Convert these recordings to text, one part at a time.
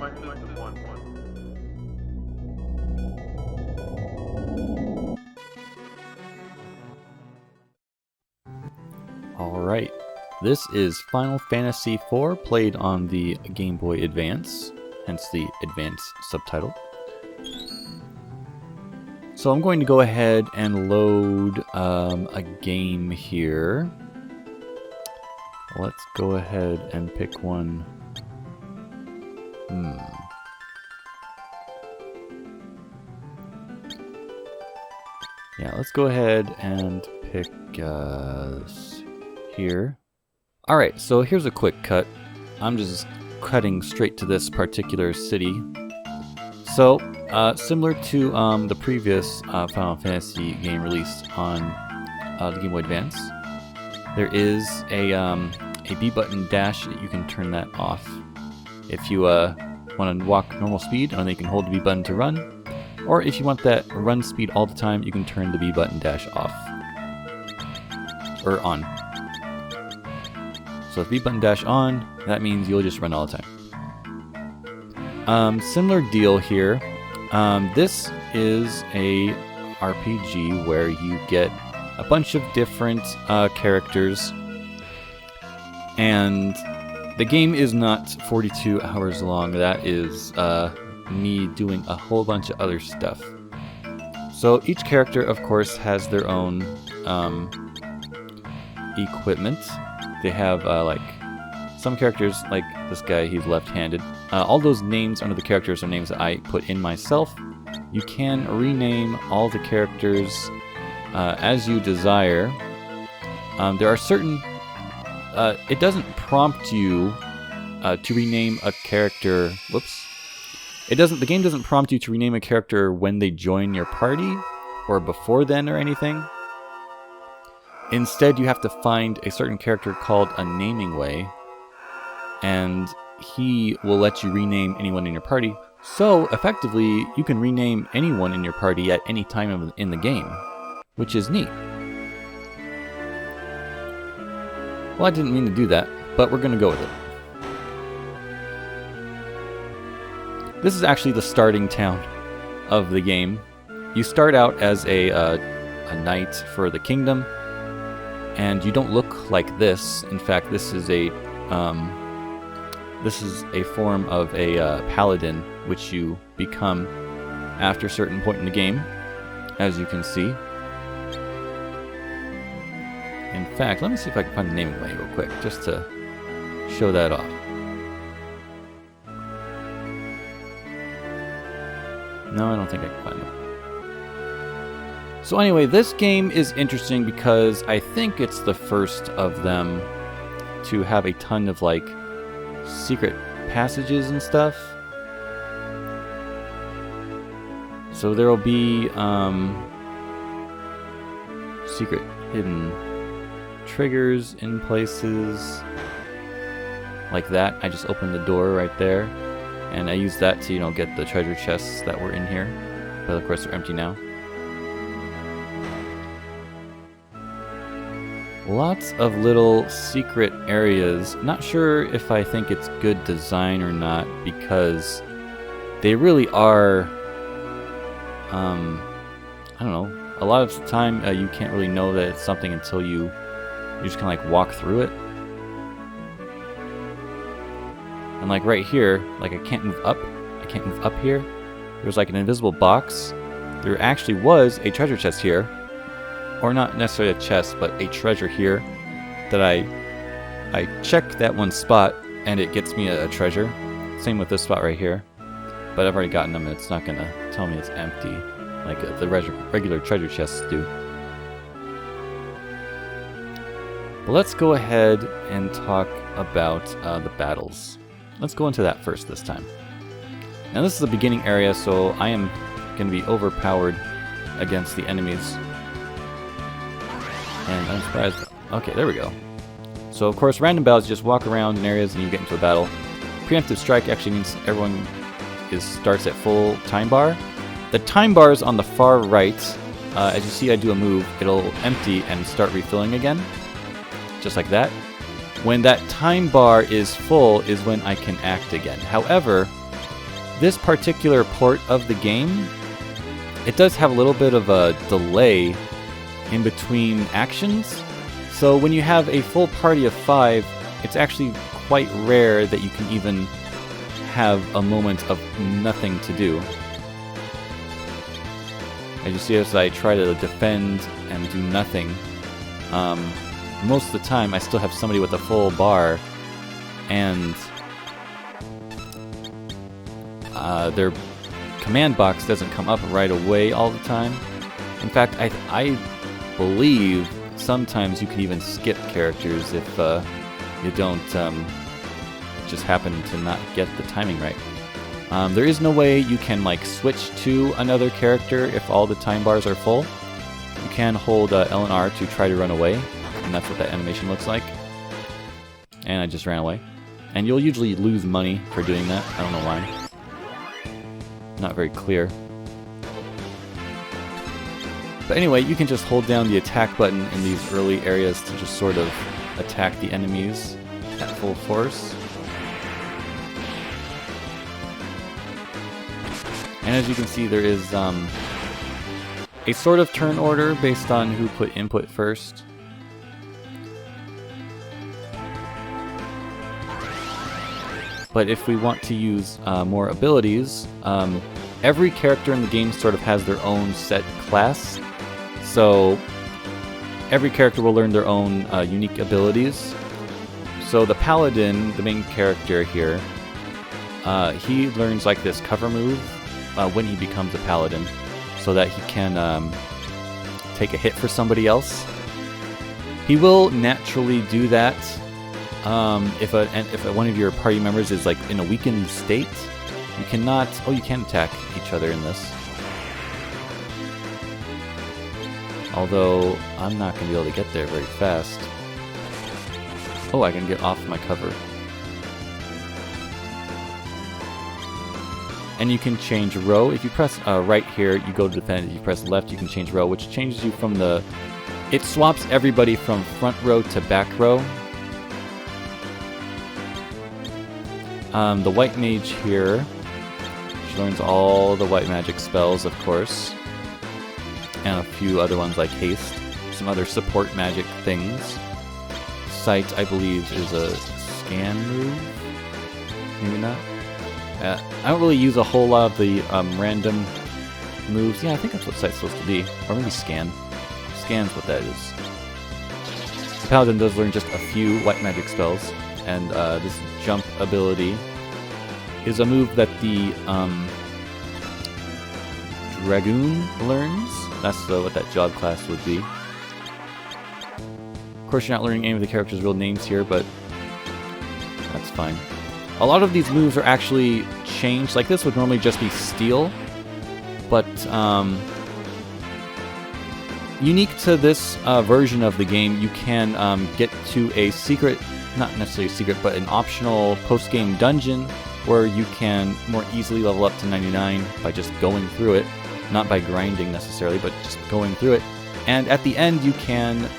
Objective 1. Alright, this is Final Fantasy IV, played on the Game Boy Advance, hence the Advance subtitle. So I'm going to go ahead and load a game here. Let's go ahead and pick one. Yeah, let's go ahead and pick here. Alright, so here's a quick cut. I'm just cutting straight to this particular city. So, similar to the previous Final Fantasy game released on the Game Boy Advance, there is a B button dash that you can turn that off. If you want to walk normal speed, and then you can hold the B button to run, or if you want that run speed all the time, you can turn the B button dash off. Or on. So if B button dash on, that means you'll just run all the time. Similar deal here. This is a RPG where you get a bunch of different characters, and the game is not 42 hours long. That is me doing a whole bunch of other stuff. So each character, of course, has their own equipment. They have like some characters, like this guy, he's left-handed. All those names under the characters are names that I put in myself. You can rename all the characters as you desire. There are certain... it doesn't prompt you to rename a character... Whoops. The game doesn't prompt you to rename a character when they join your party, or before then or anything. Instead, you have to find a certain character called a naming way, and he will let you rename anyone in your party. So, effectively, you can rename anyone in your party at any time in the game, which is neat. Well, I didn't mean to do that, but we're going to go with it. This is actually the starting town of the game. You start out as a knight for the kingdom, and you don't look like this. In fact, this is a form of a Paladin, which you become after a certain point in the game, as you can see. In fact, let me see if I can find the naming way real quick, just to show that off. No, I don't think I can find it. So anyway, this game is interesting because I think it's the first of them to have a ton of like secret passages and stuff. So there will be secret hidden triggers in places like that. I just opened the door right there, and I used that to, get the treasure chests that were in here, but of course they're empty now. Lots of little secret areas. Not sure if I think it's good design or not, because they really are, I don't know, a lot of the time you can't really know that it's something until you just kind of like walk through it. And like right here, like I can't move up here. There's like an invisible box. There actually was a treasure chest here. Or not necessarily a chest, but a treasure here that I check that one spot and it gets me a treasure. Same with this spot right here. But I've already gotten them and it's not going to tell me it's empty like the regular treasure chests do. But let's go ahead and talk about the battles. Let's go into that first this time. Now this is the beginning area, so I am going to be overpowered against the enemies. And I'm surprised. Okay, there we go. So, of course, random battles, you just walk around in areas and you get into a battle. Preemptive strike actually means everyone starts at full time bar. The time bar is on the far right. As you see, I do a move. It'll empty and start refilling again. Just like that. When that time bar is full is when I can act again. However, this particular port of the game, it does have a little bit of a delay in between actions. So when you have a full party of 5, it's actually quite rare that you can even have a moment of nothing to do. As you see, as I try to defend and do nothing, most of the time I still have somebody with a full bar, and their command box doesn't come up right away all the time. In fact, I believe sometimes you can even skip characters if you don't just happen to not get the timing right. There is no way you can like switch to another character if all the time bars are full. You can hold L and R to try to run away, and that's what that animation looks like. And I just ran away. And you'll usually lose money for doing that. I don't know why. Not very clear. But anyway, you can just hold down the attack button in these early areas to just sort of attack the enemies at full force. And as you can see, there is a sort of turn order based on who put input first. But if we want to use more abilities, every character in the game sort of has their own set class. So every character will learn their own unique abilities. So the Paladin, the main character here, he learns like this cover move when he becomes a Paladin, so that he can take a hit for somebody else. He will naturally do that if one of your party members is like in a weakened state. You cannot. Oh, you can attack each other in this. Although I'm not going to be able to get there very fast. Oh, I can get off my cover. And you can change row. If you press right here, you go to defend. If you press left, you can change row, which changes you from the... It swaps everybody from front row to back row. The white mage here, she learns all the white magic spells, of course. And a few other ones like haste. Some other support magic things. Sight, I believe, is a scan move. Maybe not. I don't really use a whole lot of the random moves. Yeah, I think that's what Sight's supposed to be. Or maybe Scan. Scan's what that is. The Paladin does learn just a few white magic spells. And this jump ability is a move that the Dragoon learns. That's what that job class would be. Of course, you're not learning any of the characters' real names here, but that's fine. A lot of these moves are actually changed. Like this would normally just be steal, but unique to this version of the game, you can get to a secret, not necessarily a secret, but an optional post-game dungeon where you can more easily level up to 99 by just going through it. Not by grinding necessarily, but just going through it. And at the end, you can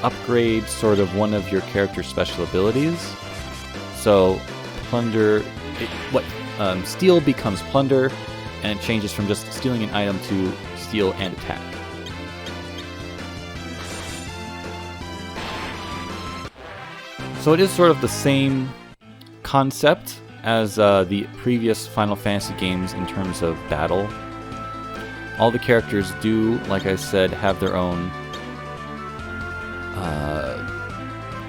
upgrade sort of one of your character's special abilities. So plunder, steal becomes plunder, and it changes from just stealing an item to steal and attack. So it is sort of the same concept as the previous Final Fantasy games in terms of battle. All the characters do, like I said, have their own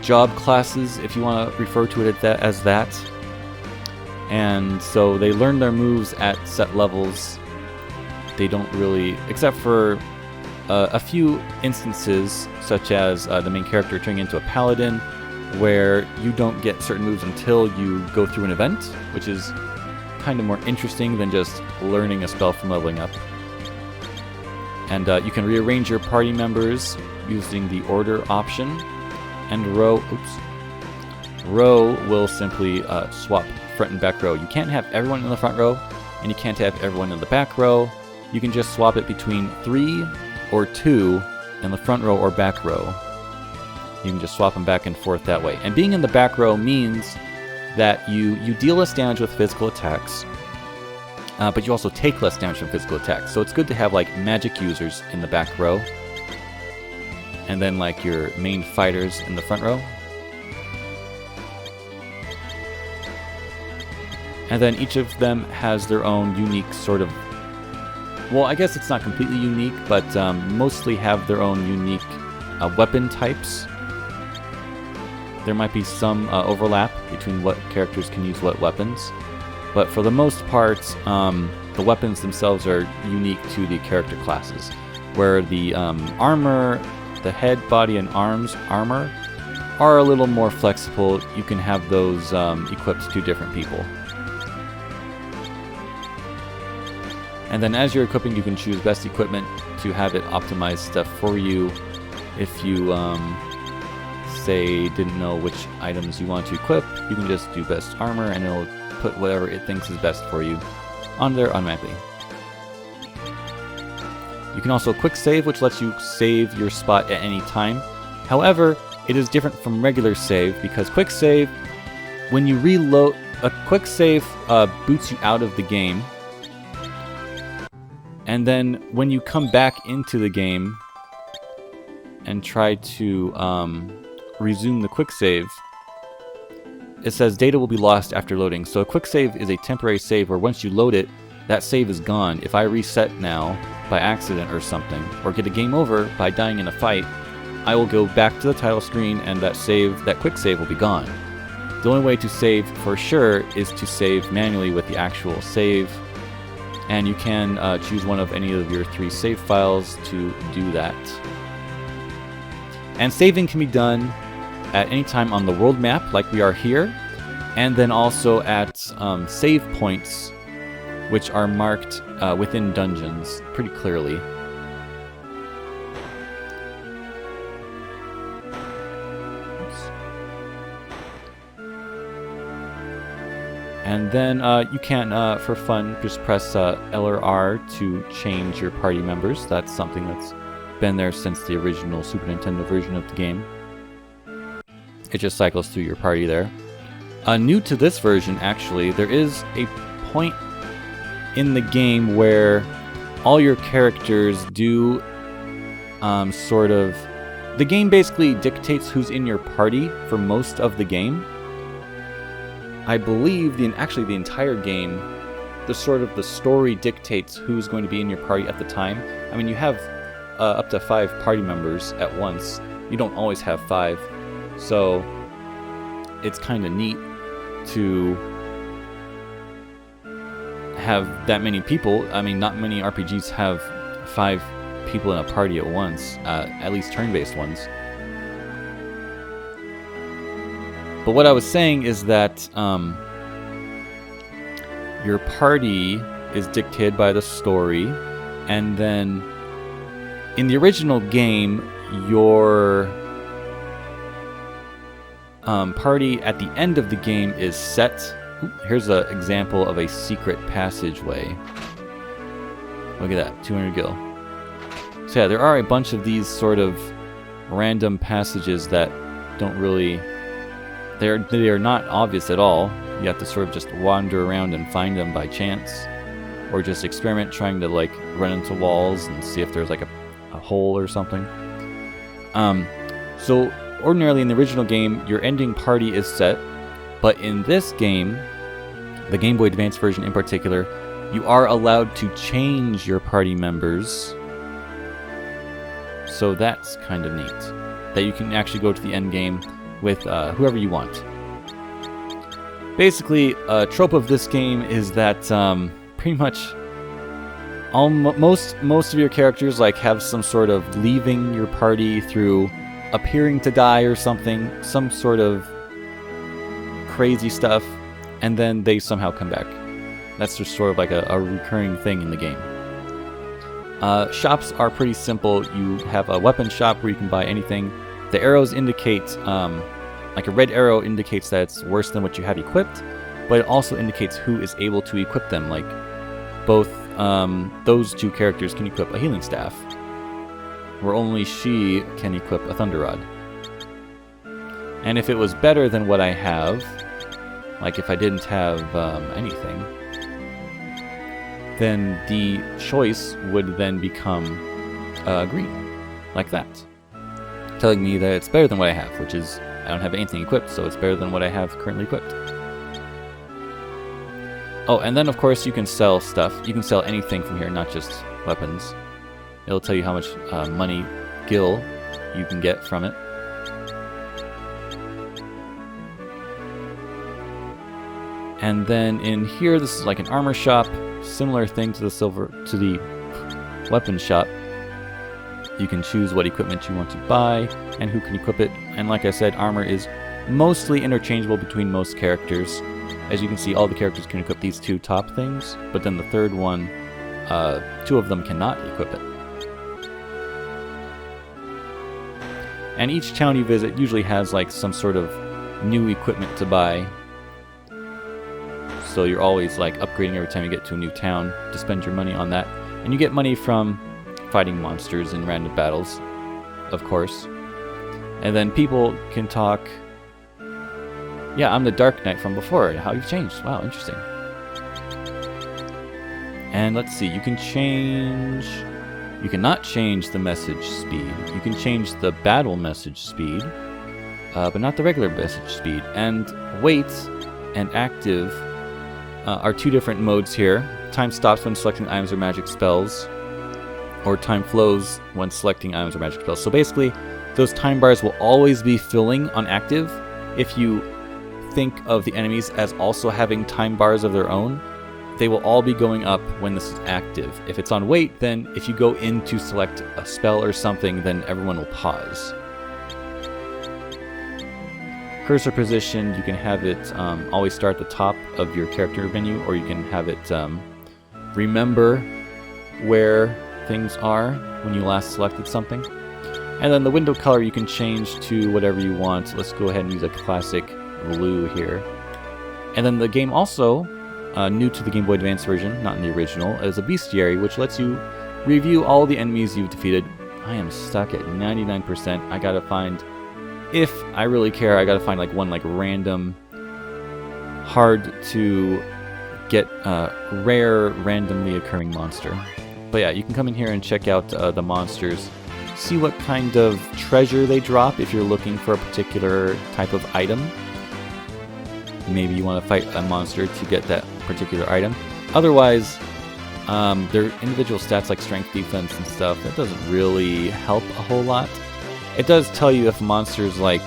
job classes, if you want to refer to it as that. And so they learn their moves at set levels. They don't really, except for a few instances, such as the main character turning into a Paladin, where you don't get certain moves until you go through an event, which is kind of more interesting than just learning a spell from leveling up. And you can rearrange your party members using the order option. And row will simply swap front and back row. You can't have everyone in the front row, and you can't have everyone in the back row. You can just swap it between 3 or 2 in the front row or back row. You can just swap them back and forth that way. And being in the back row means that you deal less damage with physical attacks. but you also take less damage from physical attacks. So it's good to have like magic users in the back row, and then like your main fighters in the front row. And then each of them has their own unique sort of, well, I guess it's not completely unique, but mostly have their own unique weapon types. There might be some overlap between what characters can use what weapons, but for the most part, the weapons themselves are unique to the character classes, where the armor, the head, body, and arms armor are a little more flexible. You can have those equipped to different people. And then as you're equipping, you can choose best equipment to have it optimize stuff for you. If you, say, didn't know which items you want to equip, you can just do best armor and it'll put whatever it thinks is best for you on there automatically. You can also quick save, which lets you save your spot at any time. However, it is different from regular save because quick save, when you reload, a quick save boots you out of the game. And then when you come back into the game and try to resume the quick save, it says data will be lost after loading. So a quick save is a temporary save where once you load it, that save is gone. If I reset now by accident or something, or get a game over by dying in a fight, I will go back to the title screen and that quick save will be gone. The only way to save for sure is to save manually with the actual save. And you can choose one of any of your 3 save files to do that. And saving can be done at any time on the world map, like we are here, and then also at save points, which are marked within dungeons pretty clearly. And then you can, for fun, just press L or R to change your party members. That's something that's been there since the original Super Nintendo version of the game. It just cycles through your party there. New to this version, actually, there is a point in the game where all your characters do sort of... The game basically dictates who's in your party for most of the game. I believe actually the entire game, the story dictates who's going to be in your party at the time. I mean, you have up to 5 party members at once. You don't always have 5, so it's kind of neat to have that many people. I mean, not many RPGs have 5 people in a party at once, at least turn-based ones. But what I was saying is that your party is dictated by the story, and then in the original game, your party at the end of the game is set. Here's an example of a secret passageway. Look at that, 200 gil. So yeah, there are a bunch of these sort of random passages that don't really... They are not obvious at all. You have to sort of just wander around and find them by chance, or just experiment trying to like run into walls and see if there's like a hole or something. So ordinarily in the original game, your ending party is set, but in this game, the Game Boy Advance version in particular, you are allowed to change your party members. So that's kind of neat, that you can actually go to the end game with whoever you want. Basically, a trope of this game is that pretty much most of your characters like have some sort of leaving your party through appearing to die or something, some sort of crazy stuff, and then they somehow come back. That's just sort of like a recurring thing in the game. Shops are pretty simple. You have a weapon shop where you can buy anything. The arrows indicate, like a red arrow indicates that it's worse than what you have equipped, but it also indicates who is able to equip them. Like both those 2 characters can equip a healing staff, where only she can equip a thunder rod. And if it was better than what I have, like if I didn't have anything, then the choice would then become green, like that. Telling me that it's better than what I have, which is, I don't have anything equipped, so it's better than what I have currently equipped. Oh, and then of course you can sell stuff. You can sell anything from here, not just weapons. It'll tell you how much money, gil, you can get from it. And then in here, this is like an armor shop, similar thing to the weapon shop. You can choose what equipment you want to buy and who can equip it. And like I said, armor is mostly interchangeable between most characters. As you can see, all the characters can equip these two top things, but then the third one, two of them cannot equip it. And each town you visit usually has like some sort of new equipment to buy. So you're always like upgrading every time you get to a new town to spend your money on that. And you get money from fighting monsters in random battles, of course. And then people can talk. Yeah, I'm the Dark Knight from before. How you've changed. Wow, interesting. And let's see, you can change... You cannot change the message speed. You can change the battle message speed, but not the regular message speed. And wait and active are two different modes here. Time stops when selecting items or magic spells, or time flows when selecting items or magic spells. So basically, those time bars will always be filling on active. If you think of the enemies as also having time bars of their own, they will all be going up when this is active. If it's on wait, then if you go in to select a spell or something, then everyone will pause. Cursor position, you can have it always start at the top of your character menu, or you can have it remember where things are when you last selected something. And then the window color you can change to whatever you want. Let's go ahead and use a classic blue here. And then the game also, new to the Game Boy Advance version, not in the original, is a Bestiary, which lets you review all the enemies you've defeated. I am stuck at 99%. I gotta find, if I really care, I gotta find like one like random, hard to get rare, randomly occurring monster. But yeah, you can come in here and check out the monsters. See what kind of treasure they drop if you're looking for a particular type of item. Maybe you want to fight a monster to get that particular item. Otherwise, their individual stats like strength, defense, and stuff, that doesn't really help a whole lot. It does tell you if monsters like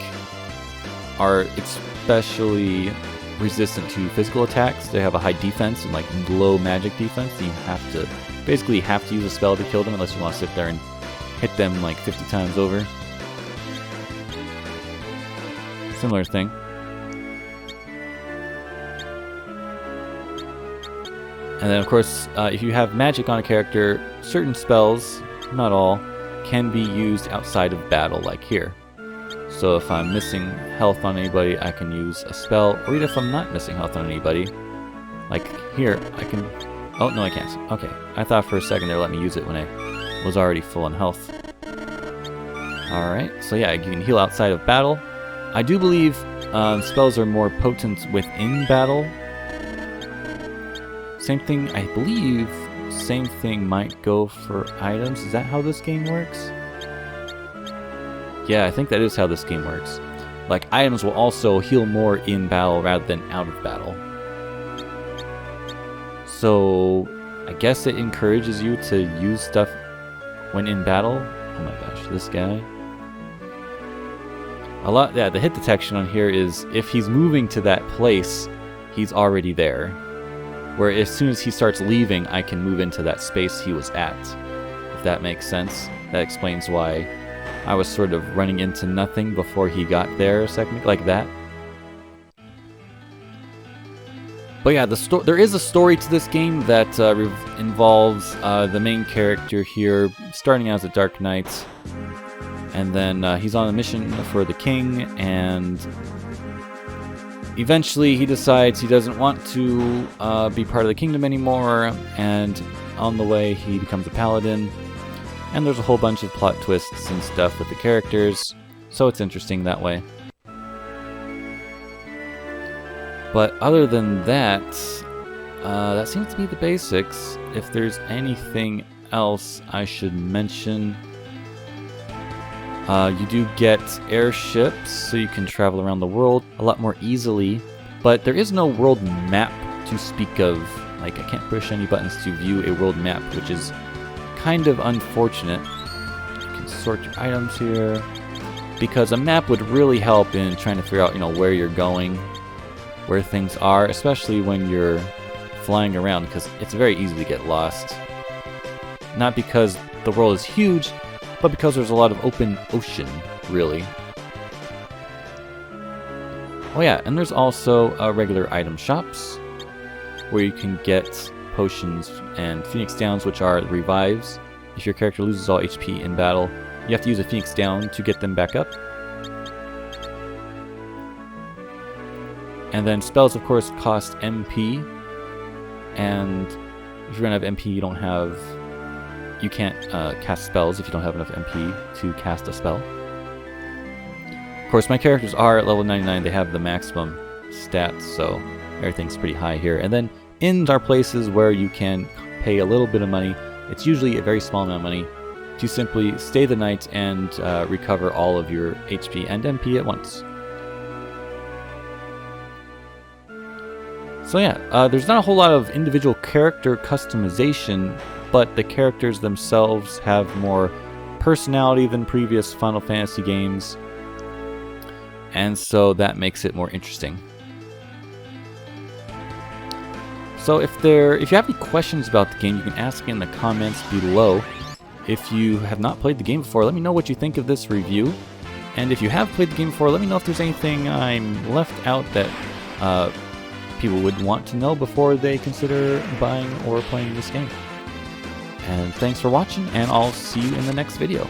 are especially resistant to physical attacks. They have a high defense and like low magic defense. You have to basically use a spell to kill them unless you want to sit there and hit them like 50 times over. Similar thing. And then of course, if you have magic on a character, certain spells, not all, can be used outside of battle, like here. So if I'm missing health on anybody, I can use a spell, or even if I'm not missing health on anybody, like here, I can... Oh, no, I can't. Okay, I thought for a second they let me use it when I was already full on health. Alright, so yeah, you can heal outside of battle. I do believe spells are more potent within battle. Same thing, I believe, same thing might go for items. Is that how this game works? Yeah, I think that is how this game works. Like, items will also heal more in battle rather than out of battle. So, I guess it encourages you to use stuff when in battle. Oh my gosh, this guy. Yeah, the hit detection on here is if he's moving to that place, he's already there. Where as soon as he starts leaving, I can move into that space he was at. If that makes sense. That explains why I was sort of running into nothing before he got there a second, like that. But yeah, there is a story to this game that involves the main character here, starting out as a Dark Knight. And then he's on a mission for the king, and eventually he decides he doesn't want to be part of the kingdom anymore, and on the way he becomes a paladin. And there's a whole bunch of plot twists and stuff with the characters, so it's interesting that way. But other than that, That seems to be the basics. If there's anything else I should mention, you do get airships, so you can travel around the world a lot more easily, but there is no world map to speak of. Like, I can't push any buttons to view a world map, which is kind of unfortunate. You can sort your items here, because a map would really help in trying to figure out, where you're going, where things are, especially when you're flying around, because it's very easy to get lost. Not because the world is huge, but because there's a lot of open ocean, really. Oh yeah, and there's also regular item shops, where you can get potions and Phoenix Downs, which are revives. If your character loses all HP in battle, you have to use a Phoenix Down to get them back up. And then spells, of course, cost MP. And if you're gonna have MP, you can't cast spells if you don't have enough MP to cast a spell. Of course, my characters are at level 99. They have the maximum stats, so everything's pretty high here. And then inns are places where you can pay a little bit of money. It's usually a very small amount of money to simply stay the night and recover all of your HP and MP at once. So yeah, there's not a whole lot of individual character customization, but the characters themselves have more personality than previous Final Fantasy games, and so that makes it more interesting. So if you have any questions about the game, you can ask in the comments below. If you have not played the game before, let me know what you think of this review. And if you have played the game before, let me know if there's anything I'm left out that people would want to know before they consider buying or playing this game. And thanks for watching, and I'll see you in the next video.